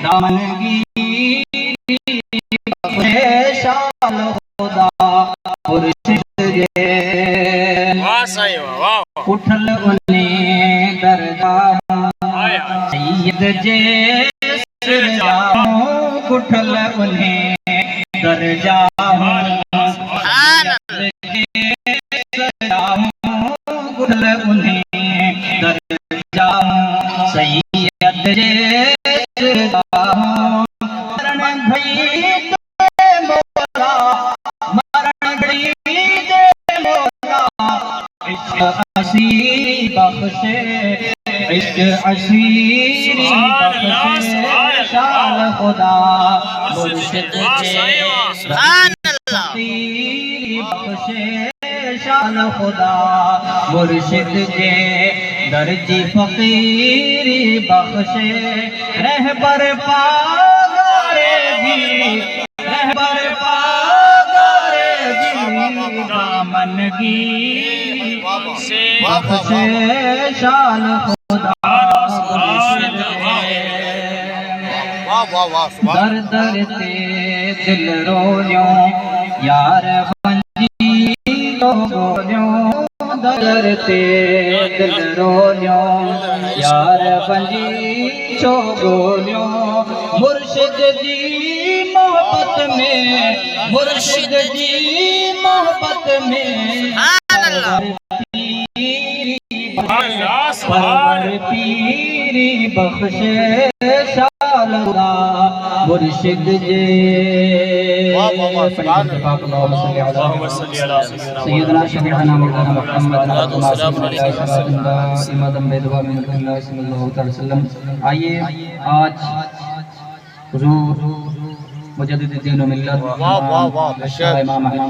دامنگی شال خدا مرشد جے اٹھل انہیں درجہ سید جے سرجاؤں اٹھل انہیں درجہ اٹھل انہیں درجہ سید جے مرن گھڑی دے مولا مرن گھڑی دے مولا عشق اسیر بخشے عشق اسیر بخشے شال خدا مرشد جے اسیر بخشے شال خدا مرشد جے درجی فقیری بخشے رہبر پاگارے بھی رہبر پاگارے بھی دامنگی بخشے شال خدا مرشد در در تے دل رویوں یار بنجی رویوں در تے دل رویوں یار بنجی چوگولیوں مرشد جی محبت میں مرشد جی محبت میں پرور پیری بخشے شال خدا مرشد جے سیدنا شفیعنا مولانا محمد آئیے آج حضور مجدد دین و ملت امام